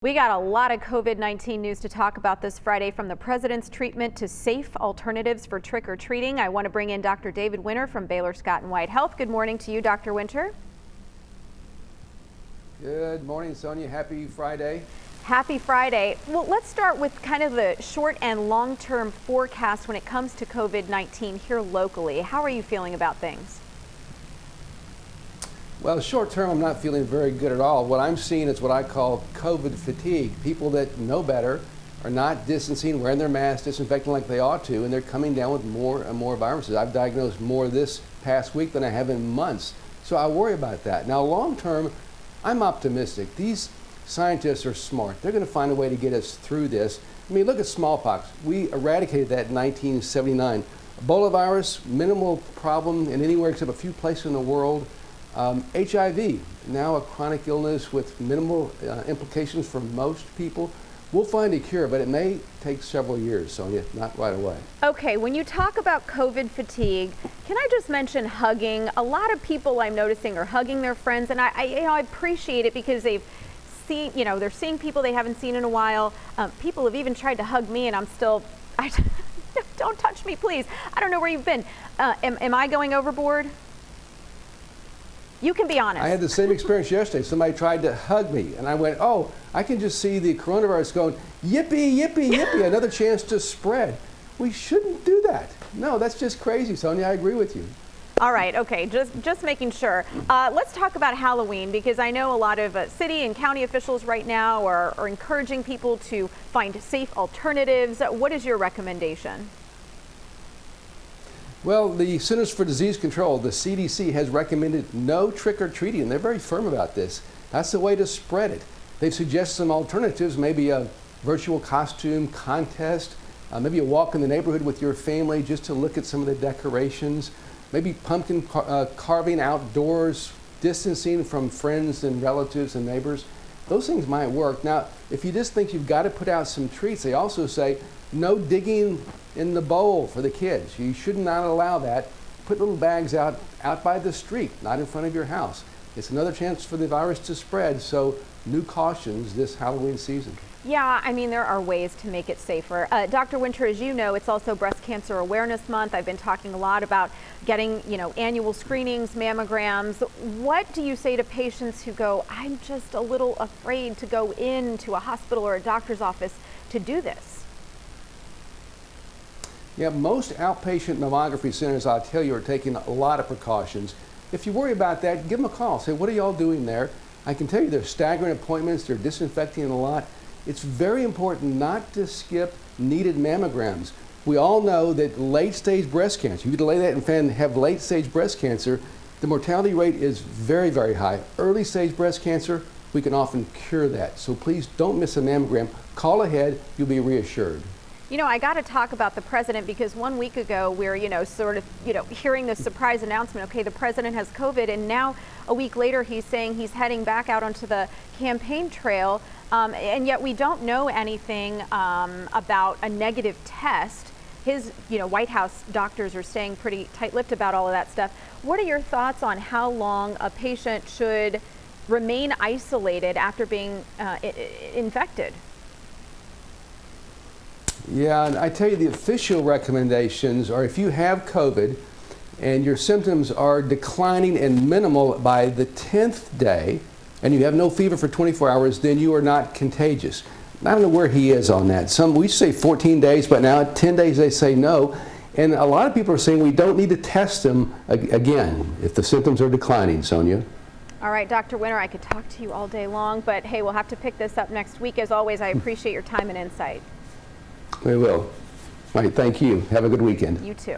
We got a lot of COVID-19 news to talk about this Friday, from the president's treatment to safe alternatives for trick-or-treating. I want to bring in Dr. David Winter from Baylor Scott & White Health. Good morning to you, Dr. Winter. Good morning, Sonia. Happy Friday. Happy Friday. Well, let's start with kind of the short and long-term forecast when it comes to COVID-19 here locally. How are you feeling about things? Well, short term, I'm not feeling very good at all. What I'm seeing is what I call COVID fatigue. People that know better are not distancing, wearing their masks, disinfecting like they ought to, and they're coming down with more and more viruses. I've diagnosed more this past week than I have in months, so I worry about that. Now, long term, I'm optimistic. These scientists are smart. They're going to find a way to get us through this. I mean, look at smallpox. We eradicated that in 1979. Ebola virus, minimal problem in anywhere except a few places in the world. HIV, now a chronic illness with minimal implications for most people. We'll find a cure, but it may take several years, Sonia, not right away. Okay, when you talk about COVID fatigue, can I just mention hugging? A lot of people I'm noticing are hugging their friends, and I appreciate it because they've seen, they're seeing people they haven't seen in a while. People have even tried to hug me, and I'm still, don't touch me, please. I don't know where you've been. Am I going overboard? You can be honest. I had the same experience yesterday. Somebody tried to hug me, and I went, oh, I can just see the coronavirus going, yippee, yippee, yippee, another chance to spread. We shouldn't do that. No, that's just crazy, Sonia. I agree with you. All right, okay, just making sure. Let's talk about Halloween, because I know a lot of city and county officials right now are encouraging people to find safe alternatives. What is your recommendation? Well, the Centers for Disease Control, the CDC, has recommended no trick-or-treating. They're very firm about this. That's the way to spread it. They've suggested some alternatives, maybe a virtual costume contest, maybe a walk in the neighborhood with your family just to look at some of the decorations, maybe pumpkin carving outdoors, distancing from friends and relatives and neighbors. Those things might work. Now, if you just think you've got to put out some treats, they also say no digging in the bowl for the kids. You should not allow that. Put little bags out by the street, not in front of your house. It's another chance for the virus to spread, so new cautions this Halloween season. Yeah, I mean, there are ways to make it safer. Dr. Winter, as you know, it's also Breast Cancer Awareness Month. I've been talking a lot about getting, annual screenings, mammograms. What do you say to patients who go, I'm just a little afraid to go into a hospital or a doctor's office to do this? Yeah, most outpatient mammography centers, I'll tell you, are taking a lot of precautions. If you worry about that, give them a call. Say, what are y'all doing there? I can tell you they're staggering appointments, they're disinfecting a lot. It's very important not to skip needed mammograms. We all know that late-stage breast cancer, you delay that and have late-stage breast cancer, the mortality rate is very, very high. Early-stage breast cancer, we can often cure that. So please don't miss a mammogram. Call ahead, you'll be reassured. I got to talk about the president, because 1 week ago we're, hearing this surprise announcement, okay, the president has COVID, and now a week later he's saying he's heading back out onto the campaign trail, and yet we don't know anything about a negative test. His, White House doctors are staying pretty tight-lipped about all of that stuff. What are your thoughts on how long a patient should remain isolated after being infected? Yeah, and I tell you, the official recommendations are if you have COVID and your symptoms are declining and minimal by the 10th day and you have no fever for 24 hours, then you are not contagious. I don't know where he is on that. We say 14 days, but now at 10 days they say no. And a lot of people are saying we don't need to test them again if the symptoms are declining, Sonia. All right, Dr. Winter, I could talk to you all day long, but hey, we'll have to pick this up next week. As always, I appreciate your time and insight. We will. All right, thank you. Have a good weekend. You too.